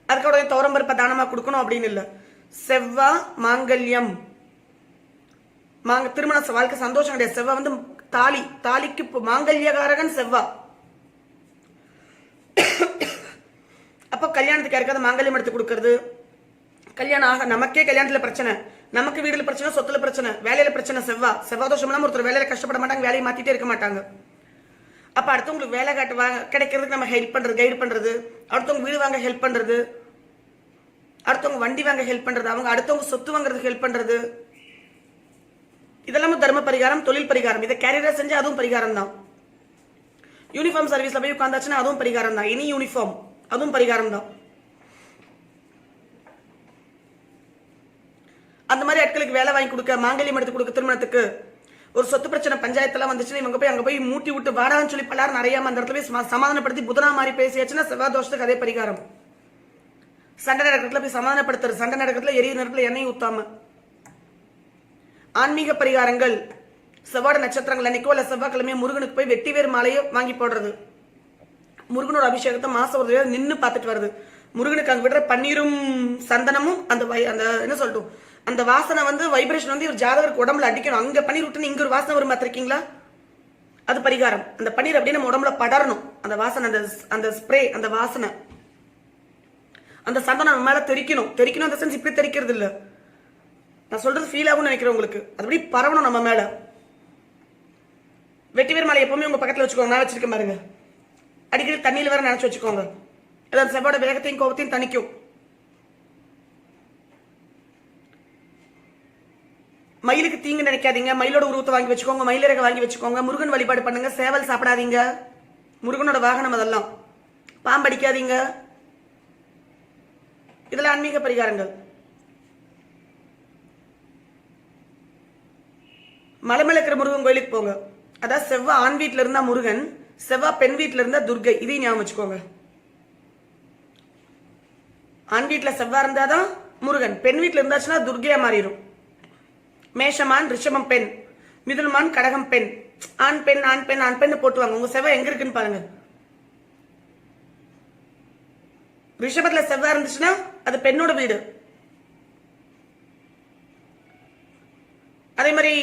அதுக்கோட தோரம்பருப்ப தானமா கொடுக்கணும் அப்படின்னு இல்லை. செவ்வா மாங்கல்யம், திருமண வாழ்க்கை சந்தோஷம் கிடையாது. செவ்வா வந்து தாலிக்கு மாங்கல்யகாரகன் செவ்வா. அப்ப கல்யாணத்துக்கு யாருக்காவது மாங்கல்யம் எடுத்து கொடுக்கறது, கல்யாணம் ஆக நமக்கே கல்யாணத்துல பிரச்சனை, நமக்கு வீடுல பிரச்சனை, சொத்துல பிரச்சனை, வேலையில பிரச்சனை, செவ்வாதோஷம் இல்லாம ஒருத்தர் வேலையில கஷ்டப்பட மாட்டாங்க, வேலையை மாத்திட்டே இருக்க மாட்டாங்க. அப்ப அடுத்தவங்களுக்கு வேலை கிடைக்கிறதுக்கு நம்ம ஹெல்ப் பண்றது, கைடு பண்றது, அடுத்தவங்க வீடு வாங்க ஹெல்ப் பண்றது, அடுத்தவங்க வண்டி வாங்க ஹெல்ப் பண்றது, அவங்க அடுத்தவங்க சொத்து வாங்குறதுக்கு ஹெல்ப் பண்றது, இதெல்லாம் தர்ம பரிகாரம், தொழில் பரிகாரம். இதை கேரியரா செஞ்சா அதுவும் பரிகாரம் தான். யூனிஃபார்ம் சர்வீஸ்ல போய் உட்காந்தாச்சுன்னா அதுவும் பரிகாரம் தான். இனி யூனிஃபார்ம் அதுவும் பரிகாரம் தான். அந்த மாதிரி ஆட்களுக்கு வேலை வாங்கி கொடுக்க, மாங்கல்யம் எடுத்து கொடுக்க, திருமணத்துக்கு ஒரு சொத்து பிரச்சனை பஞ்சாயத்தெல்லாம் வந்துச்சுன்னா இவங்க போய் அங்க போய் மூட்டி விட்டு வாடான்னு சொல்லி பல்லாரும் நிறையாம அந்த இடத்துல போய் சமாதானப்படுத்தி புதனா மாதிரி பேசியாச்சுன்னா செவ்வாதோஷத்துக்கு அதே பரிகாரம். சண்டை நடக்கிறதுல போய் சமாதானப்படுத்துறது, சண்டை நடக்கிறதுல எரிய நேரத்துல எண்ணெய் ஊத்தாம. ஆன்மீக பரிகாரங்கள், செவ்வாய் நட்சத்திரங்கள் அன்னைக்கோ இல்ல செவ்வாய்க்கிழமையோ முருகனுக்கு போய் வெட்டிவேர் மாலையோ வாங்கி போடுறது. முருகனோட அபிஷேகத்தை மாசம் ஒரு தடவை நின்று பார்த்துட்டு வருது. முருகனுக்கு அங்க விடுற பன்னீரும் சந்தனமும் அந்த என்ன சொல்லட்டும், அந்த வாசனை வந்து வைப்ரேஷன் வந்து ஒரு ஜாதகருக்கு உடம்புல அடிக்கணும். அங்க பன்னீர் விட்டுன்னு இங்க ஒரு வாசனை வரும் பார்த்திருக்கீங்களா, அது பரிகாரம். அந்த பன்னீர் அப்படியே நம்ம உடம்புல படரணும். அந்த வாசனை, அந்த ஸ்ப்ரே, அந்த வாசனை, அந்த சந்தனம் மேல தெரிக்கணும். அந்த சென்ஸ் இப்படி தெரிக்கிறது இல்ல, நான் சொல்றது ஃபீல் ஆகும்னு நினைக்கிறேன் உங்களுக்கு. அதுபடி பரவணும் நம்ம மேல. வெட்டிவேர் மாலை எப்பவுமே உங்க பக்கத்துல வச்சுக்கோங்க. நான் வச்சிருக்கேன் பாருங்க, அடிக்கடி தண்ணியில வேற நினைச்சு வச்சுக்கோங்க. அதாவது செவ்வாயோட வேகத்தையும் கோபத்தையும் தணிக்கும். மயிலுக்கு தீங்கு நினைக்காதீங்க. மயிலோட உருவத்தை வாங்கி வச்சுக்கோங்க, மயிலிறக வாங்கி வச்சுக்கோங்க. முருகன் வழிபாடு பண்ணுங்க. சேவல் சாப்பிடாதீங்க, முருகனோட வாகனம் அதெல்லாம். பாம்படிக்காதீங்க. இதெல்லாம் ஆன்மீக பரிகாரங்கள். மலை மேல இருக்கிற முருகன் கோயிலுக்கு போங்க. அதாவது செவ்வாய் ஆண் வீட்டுல இருந்தா முருகன், செவ்வாய் பெண் வீட்டுல இருந்தா துர்கை. இதையும் ஞாபகம் வச்சுக்கோங்க. ஆண் வீட்டுல செவ்வாய் இருந்தாதான் முருகன், பெண் வீட்டுல இருந்தாச்சுன்னா துர்கையா மாறிடும். மேஷமான் ரிஷபம் பெண், மிதுனமான் கடகம் பெண். ஆண் பெண் ஆண் பெண் ஆண் பெண் போட்டுவாங்க. உங்க செவ்வாய் எங்க இருக்குன்னு பாருங்க. ரிஷபத்துல செவ்வாய் இருந்துச்சுன்னா அது பெண்ணோட வீடு. அதே மாதிரி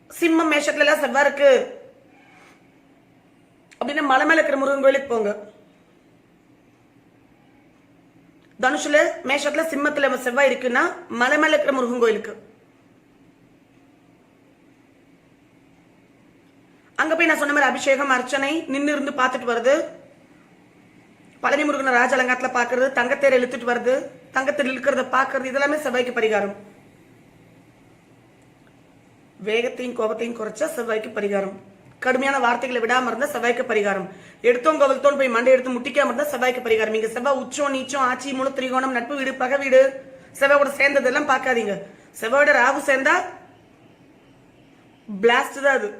சிம்மம் மேஷத்துல எல்லாம் செவ்வாய் இருக்கு அப்படின்னா மலை மேல இருக்கிற முருகன் கோயிலுக்கு போங்க. தனுஷுல மேஷத்துல சிம்மத்துல செவ்வாய் இருக்குன்னா மலை மேல இருக்கிற முருகன் கோயிலுக்கு அங்க போய் நான் சொன்ன மாதிரி அபிஷேகம் அர்ச்சனை நின்று இருந்து பார்த்துட்டு வருது. பழனி முருகனை ராஜ அலங்காரத்துல பாக்குறது, தங்கத்தேர் இழுத்துட்டு வருது, தங்கத்தேர் இழுக்கிறத பாக்குறது, இதெல்லாமே செவ்வாய்க்கு பரிகாரம். வேகத்தையும் கோபத்தையும் குறைச்சா செவ்வாய்க்கு பரிகாரம். கடுமையான வார்த்தைகளை விடாம இருந்தா செவ்வாய்க்கு பரிகாரம். எடுத்தோம் கவலத்தோன்னு போய் மண்டை எடுத்து முட்டிக்காம இருந்தா செவ்வாய்க்கு பரிகாரம். இங்க செவ்வாய் உச்சம் நீச்சம் ஆட்சி முழு திரிகோணம் நட்பு வீடு பகை வீடு செவ்வாயோட சேர்ந்ததெல்லாம் பார்க்காதீங்க. செவ்வாயோட ராகு சேர்ந்தா பிளாஸ்ட் தான் அது,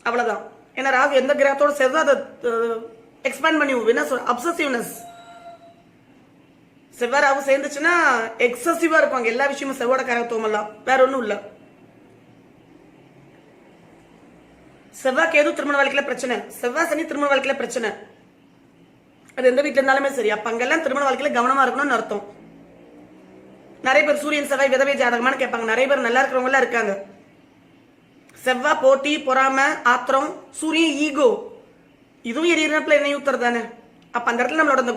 அவ்வளவுதான். ஏன்னா ராகு எந்த கிரகத்தோட சேர்ந்தோ அதை எக்ஸ்பேண்ட் பண்ணி அப்சசிவ்னஸ். செவ்வாய் ராகு சேர்ந்துச்சுன்னா எக்ஸசிவா இருக்கும் எல்லா விஷயமும். செவ்வாயோட கரகத்துவம் எல்லாம் வேற ஒன்றும் இல்லை. செவ்வாய் கேது திருமண வாழ்க்கையில பிரச்சனை, செவ்வாய் சனி திருமண வாழ்க்கையில பிரச்சனை. அது எந்த வீட்டுல இருந்தாலுமே சரி. அப்ப அங்கெல்லாம் திருமண வாழ்க்கையில கவனமா இருக்கணும்னு அர்த்தம். நிறைய பேர் சூரியன் செவ்வாய் விதவை ஜாதகமானு கேட்பாங்க. நிறைய பேர் நல்லா இருக்கிறவங்க எல்லாம் இருக்காங்க. செவ்வாய் போட்டி பொறாம ஆத்திரம், சூரியன் ஈகோ, இதுவும் எரியறப்பல என்ன ஊத்துறது தானே. அப்ப அந்த இடத்துல நம்மளோட அந்த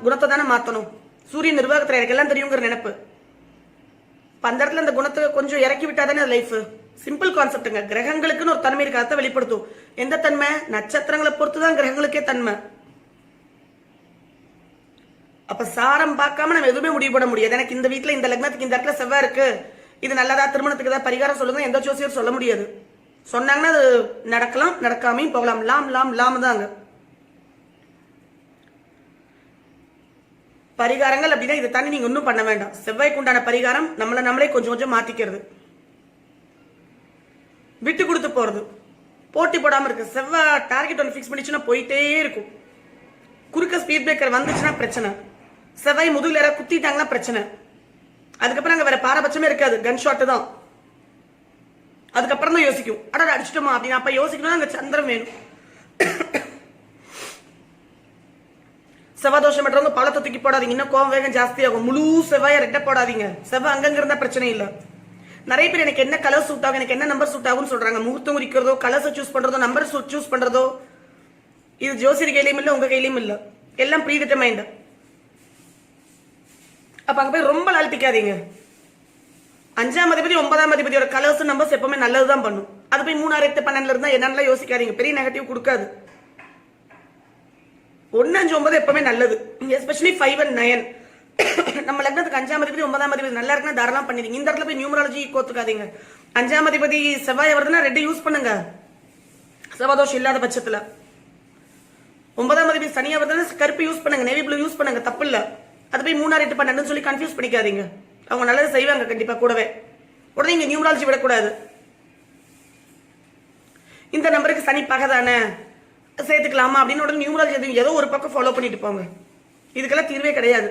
குணத்தை தானே மாத்தணும். சூரியன் நிர்வாகத்துல எனக்கு எல்லாம் தெரியுங்கிற நினைப்பு. அந்த இடத்துல அந்த குணத்தை கொஞ்சம் இறக்கி விட்டாதானே லைஃப். சிம்பிள் கான்செப்டுங்க. கிரகங்களுக்குன்னு ஒரு தன்மை இருக்காத வெளிப்படுத்தும். எந்த தன்மை? நட்சத்திரங்களை பொறுத்துதான் கிரகங்களுக்கே தன்மை. அப்ப சாரம் பார்க்காம நம்ம எதுவுமே முடிவு பண்ண முடியாது. எனக்கு இந்த வீட்டுல இந்த லக்னத்துக்கு இந்த இடத்துல செவ்வாய் இருக்கு, இது நல்லதா, திருமணத்துக்கு ஏதாவது பரிகாரம் சொல்லுங்க, எந்த ஜோசியர் சொல்ல முடியாது. சொன்னாங்கன்னா அது நடக்கலாம், நடக்காமையும் போகலாம். லாம் லாம் லாம் தாங்க பரிகாரங்கள். அப்படின்னா இதை தாண்டி நீங்க ஒன்றும் பண்ண வேண்டாம். செவ்வாய்க்கு உண்டான பரிகாரம் நம்மளை நம்மளே கொஞ்சம் கொஞ்சம் மாத்திக்கிறது, விட்டு கொடுத்து போறது, போட்டி போடாம இருக்கு. செவ்வாய் டார்கெட் ஒன்று ஃபிக்ஸ் பண்ணிச்சுன்னா போயிட்டே இருக்கும். குறுக்க ஸ்பீட் பிரேக்கர் வந்துச்சுன்னா பிரச்சனை. செவ்வாய் முதுகுல யாராவது குத்திட்டாங்கன்னா பிரச்சனை. அதுக்கப்புறம் அங்க வேற பாரபட்சமே இருக்காது, கன் ஷாட் தான். அதுக்கப்புறம் தான் யோசிக்கும், அட அடிச்சிட்டோமா அப்படின்னு. அப்ப யோசிக்கணும், அங்க சந்திரன் வேணும். செவ்வாய் தோஷம் பண்றவங்க பழத்தை தூக்கி போடாதீங்க, இன்னும் கோவம் வேகம் ஜாஸ்தி ஆகும். முழு செவ்வாயை ரெட்ட போடாதீங்க. செவ்வாய் அங்கங்க இருந்தா பிரச்சனை இல்லை. நிறைய பேர் எனக்கு என்ன கலர் சூட் ஆகும், எனக்கு என்ன நம்பர் சூட் ஆகும்னு சொல்றாங்க. முகூர்த்தம் குறிக்கிறதோ, கலர்ஸை சூஸ் பண்றதோ, நம்பர் சூஸ் பண்றதோ, இது ஜோசியர் கையிலையும் இல்லை, உங்க கையிலையும் இல்லை. எல்லாம் ப்ரீ டிட்டர்மைண்ட். அப்ப அங்க போய் ரொம்ப அழட்டிக்காதீங்க. 5ஆம் அதிபதி 9ஆம் அதிபதியோட கலர்ஸ் நம்பர்ஸ் எப்பவுமே நல்லதுதான் பண்ணும். அது போய் 3, 6, 8, 12 இருந்தா என்னன்னு யோசிக்காதீங்க. பெரிய நெகட்டிவ் கொடுக்காது. 1, 5, 9 எப்பவுமே நல்லது. Especially 5 and 9. நம்ம லக்னத்துக்கு 5ஆம் அதிபதி 9ஆம் அதிபதி நல்லா இருக்குன்னா தாராளம் பண்ணிடுங்க. இந்த இடத்துல போய் நியூமராலஜி கோத்துக்காதீங்க. 5ஆம் அதிபதி செவ்வாய் வருதுன்னா ரெட் யூஸ் பண்ணுங்க, செவ்வாய் தோஷம் இல்லாத பட்சத்துல. 9ஆம் அதிபதி சனியா வருதுன்னா கருப்பு யூஸ் பண்ணுங்க, நேவி ப்ளூ யூஸ் பண்ணுங்க, தப்பு இல்ல. அது போய் 3, 6, 8, 12 சொல்லி கன்ஃபியூஸ் பண்ணிக்காதீங்க. அவங்க நல்லது செய்வாங்க கண்டிப்பா கூடவே. உடனே இங்க நியூமராலஜி விடக்கூடாது. இந்த நம்பருக்கு சனி பகதானே சேர்த்துக்கலாமா அப்படின்னு உடனே நியூமராலஜி ஏதோ ஒரு பக்கம் ஃபாலோ பண்ணிட்டு போங்க. இதுக்கெல்லாம் தீர்வே கிடையாது.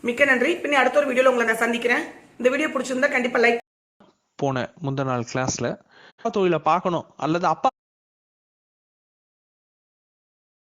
மிக்க நன்றி. பின்ன அடுத்த ஒரு வீடியோல உங்களை நான் சந்திக்கிறேன். இந்த வீடியோ பிடிச்சிருந்தா கண்டிப்பா லைக். போன முந்தின நாள் கிளாஸ்ல தொழிலை பார்க்கணும் அல்லது அப்பா